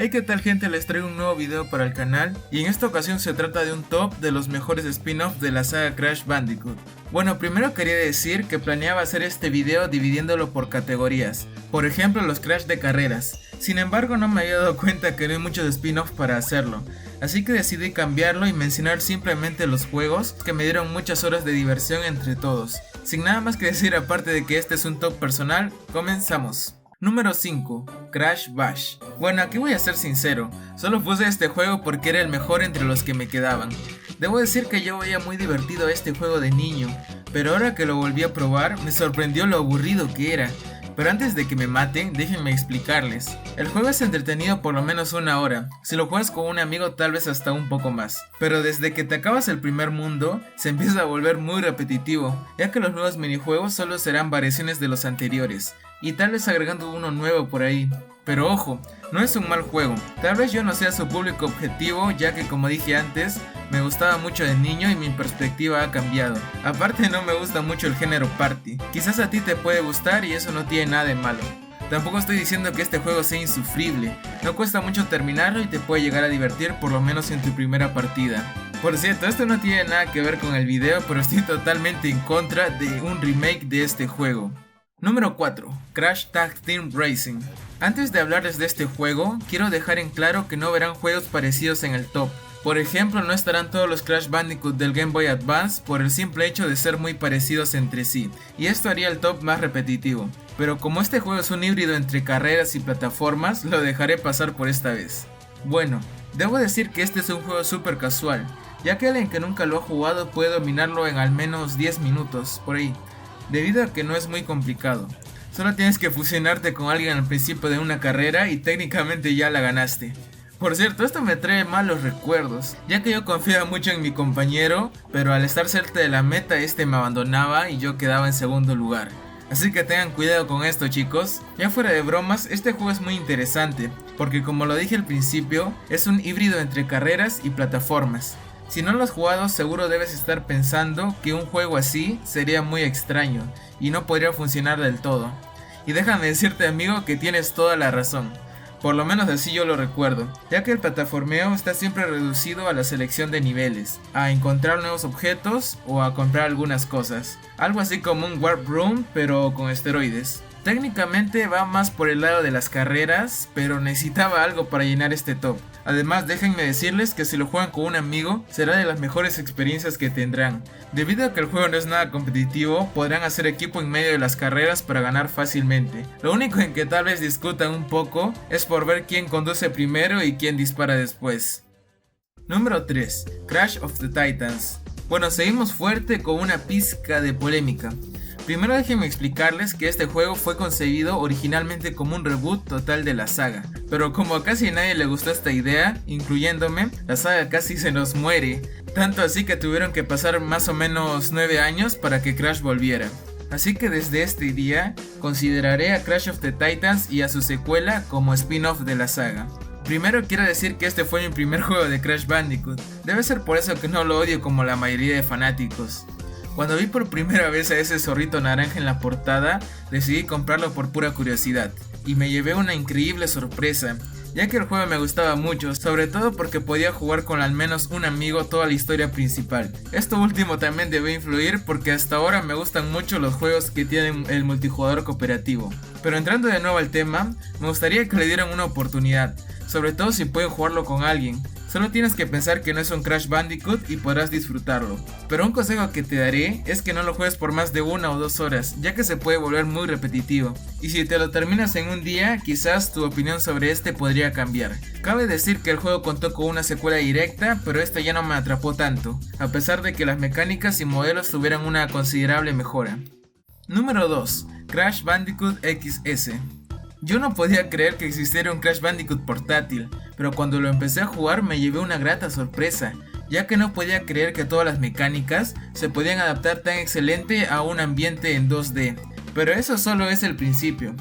Hey, ¿qué tal gente? Les traigo un nuevo video para el canal y en esta ocasión se trata de un top de los mejores spin-off de la saga Crash Bandicoot. Bueno, primero quería decir que planeaba hacer este video dividiéndolo por categorías, por ejemplo los Crash de carreras. Sin embargo no me había dado cuenta que no hay muchos spin-off para hacerlo, así que decidí cambiarlo y mencionar simplemente los juegos que me dieron muchas horas de diversión entre todos. Sin nada más que decir aparte de que este es un top personal, comenzamos. Número 5. Crash Bash. Bueno, aquí voy a ser sincero, solo puse este juego porque era el mejor entre los que me quedaban. Debo decir que yo veía muy divertido este juego de niño, pero ahora que lo volví a probar me sorprendió lo aburrido que era. Pero antes de que me maten, déjenme explicarles. El juego es entretenido por lo menos una hora, si lo juegas con un amigo tal vez hasta un poco más. Pero desde que te acabas el primer mundo, se empieza a volver muy repetitivo, ya que los nuevos minijuegos solo serán variaciones de los anteriores, y tal vez agregando uno nuevo por ahí. Pero ojo, no es un mal juego, tal vez yo no sea su público objetivo, ya que como dije antes, me gustaba mucho de niño y mi perspectiva ha cambiado. Aparte no me gusta mucho el género party, quizás a ti te puede gustar y eso no tiene nada de malo. Tampoco estoy diciendo que este juego sea insufrible, no cuesta mucho terminarlo y te puede llegar a divertir por lo menos en tu primera partida. Por cierto, esto no tiene nada que ver con el video, pero estoy totalmente en contra de un remake de este juego. Número 4. Crash Tag Team Racing. Antes de hablarles de este juego, quiero dejar en claro que no verán juegos parecidos en el top. Por ejemplo, no estarán todos los Crash Bandicoot del Game Boy Advance por el simple hecho de ser muy parecidos entre sí, y esto haría el top más repetitivo. Pero como este juego es un híbrido entre carreras y plataformas, lo dejaré pasar por esta vez. Bueno, debo decir que este es un juego súper casual, ya que alguien que nunca lo ha jugado puede dominarlo en al menos 10 minutos, por ahí, debido a que no es muy complicado. Solo tienes que fusionarte con alguien al principio de una carrera y técnicamente ya la ganaste. Por cierto, esto me trae malos recuerdos, ya que yo confiaba mucho en mi compañero, pero al estar cerca de la meta este me abandonaba y yo quedaba en segundo lugar. Así que tengan cuidado con esto, chicos. Ya fuera de bromas, este juego es muy interesante, porque como lo dije al principio, es un híbrido entre carreras y plataformas. Si no lo has jugado, seguro debes estar pensando que un juego así sería muy extraño y no podría funcionar del todo. Y déjame decirte, amigo, que tienes toda la razón. Por lo menos así yo lo recuerdo, ya que el plataformeo está siempre reducido a la selección de niveles, a encontrar nuevos objetos o a comprar algunas cosas. Algo así como un Warp Room, pero con esteroides. Técnicamente va más por el lado de las carreras, pero necesitaba algo para llenar este top. Además, déjenme decirles que si lo juegan con un amigo, será de las mejores experiencias que tendrán. Debido a que el juego no es nada competitivo, podrán hacer equipo en medio de las carreras para ganar fácilmente. Lo único en que tal vez discutan un poco es por ver quién conduce primero y quién dispara después. Número 3. Crash of the Titans. Bueno, seguimos fuerte con una pizca de polémica. Primero déjenme explicarles que este juego fue concebido originalmente como un reboot total de la saga, pero como a casi nadie le gustó esta idea, incluyéndome, la saga casi se nos muere, tanto así que tuvieron que pasar más o menos 9 años para que Crash volviera. Así que desde este día, consideraré a Crash of the Titans y a su secuela como spin-off de la saga. Primero quiero decir que este fue mi primer juego de Crash Bandicoot, debe ser por eso que no lo odio como la mayoría de fanáticos. Cuando vi por primera vez a ese zorrito naranja en la portada, decidí comprarlo por pura curiosidad, y me llevé una increíble sorpresa, ya que el juego me gustaba mucho, sobre todo porque podía jugar con al menos un amigo toda la historia principal. Esto último también debe influir porque hasta ahora me gustan mucho los juegos que tienen el multijugador cooperativo. Pero entrando de nuevo al tema, me gustaría que le dieran una oportunidad, sobre todo si pueden jugarlo con alguien. Solo tienes que pensar que no es un Crash Bandicoot y podrás disfrutarlo. Pero un consejo que te daré es que no lo juegues por más de 1 o 2 horas, ya que se puede volver muy repetitivo. Y si te lo terminas en un día, quizás tu opinión sobre este podría cambiar. Cabe decir que el juego contó con una secuela directa, pero esta ya no me atrapó tanto, a pesar de que las mecánicas y modelos tuvieran una considerable mejora. Número 2. Crash Bandicoot XS. Yo no podía creer que existiera un Crash Bandicoot portátil, pero cuando lo empecé a jugar me llevé una grata sorpresa, ya que no podía creer que todas las mecánicas se podían adaptar tan excelente a un ambiente en 2D. Pero eso solo es el principio.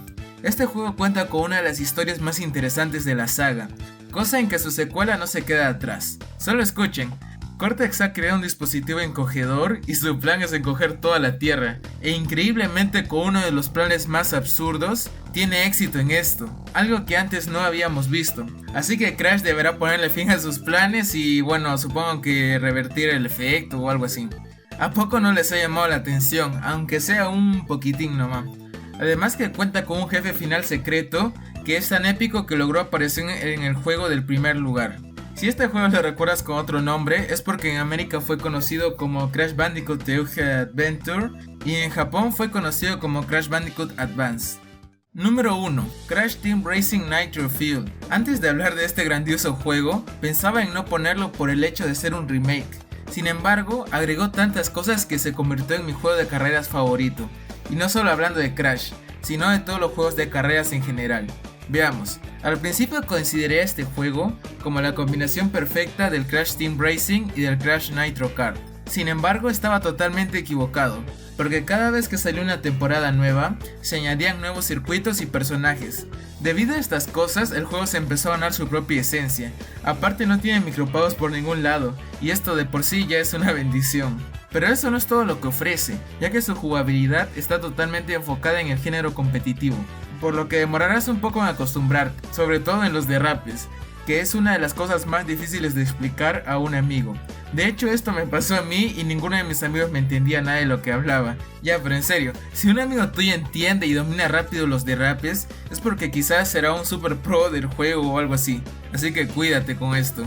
Este juego cuenta con una de las historias más interesantes de la saga, cosa en que su secuela no se queda atrás. Solo escuchen. Cortex ha creado un dispositivo encogedor y su plan es encoger toda la Tierra, e increíblemente con uno de los planes más absurdos, tiene éxito en esto, algo que antes no habíamos visto. Así que Crash deberá ponerle fin a sus planes y bueno, supongo que revertir el efecto o algo así. ¿A poco no les ha llamado la atención, aunque sea un poquitín nomás? Además que cuenta con un jefe final secreto que es tan épico que logró aparecer en el juego del primer lugar. Si este juego lo recuerdas con otro nombre, es porque en América fue conocido como Crash Bandicoot Teuge Adventure y en Japón fue conocido como Crash Bandicoot Advance. Número 1. Crash Team Racing Nitro Fuel. Antes de hablar de este grandioso juego, pensaba en no ponerlo por el hecho de ser un remake. Sin embargo, agregó tantas cosas que se convirtió en mi juego de carreras favorito. Y no solo hablando de Crash, sino de todos los juegos de carreras en general. Veamos, al principio consideré este juego como la combinación perfecta del Crash Team Racing y del Crash Nitro Kart. Sin embargo, estaba totalmente equivocado, porque cada vez que salió una temporada nueva, se añadían nuevos circuitos y personajes. Debido a estas cosas, el juego se empezó a ganar su propia esencia. Aparte no tiene micropagos por ningún lado, y esto de por sí ya es una bendición. Pero eso no es todo lo que ofrece, ya que su jugabilidad está totalmente enfocada en el género competitivo, por lo que demorarás un poco en acostumbrarte, sobre todo en los derrapes, que es una de las cosas más difíciles de explicar a un amigo. De hecho, esto me pasó a mí y ninguno de mis amigos me entendía nada de lo que hablaba. Ya, pero en serio, si un amigo tuyo entiende y domina rápido los derrapes, es porque quizás será un super pro del juego o algo así. Así que cuídate con esto.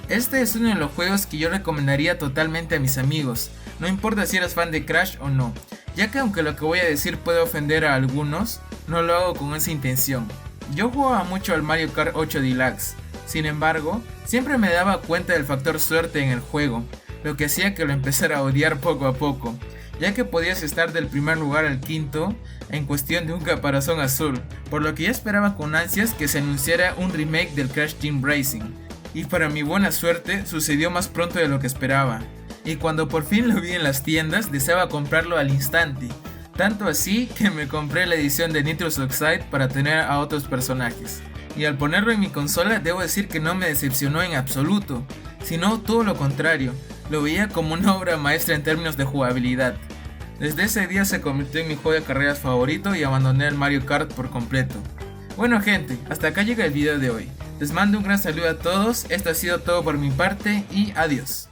Este es uno de los juegos que yo recomendaría totalmente a mis amigos, no importa si eres fan de Crash o no, ya que aunque lo que voy a decir puede ofender a algunos, no lo hago con esa intención. Yo jugaba mucho al Mario Kart 8 Deluxe. Sin embargo, siempre me daba cuenta del factor suerte en el juego, lo que hacía que lo empezara a odiar poco a poco, ya que podías estar del primer lugar al quinto en cuestión de un caparazón azul, por lo que ya esperaba con ansias que se anunciara un remake del Crash Team Racing, y para mi buena suerte sucedió más pronto de lo que esperaba, y cuando por fin lo vi en las tiendas deseaba comprarlo al instante, tanto así que me compré la edición de Nitrous Oxide para tener a otros personajes. Y al ponerlo en mi consola debo decir que no me decepcionó en absoluto, sino todo lo contrario, lo veía como una obra maestra en términos de jugabilidad. Desde ese día se convirtió en mi juego de carreras favorito y abandoné el Mario Kart por completo. Bueno gente, hasta acá llega el video de hoy. Les mando un gran saludo a todos, esto ha sido todo por mi parte y adiós.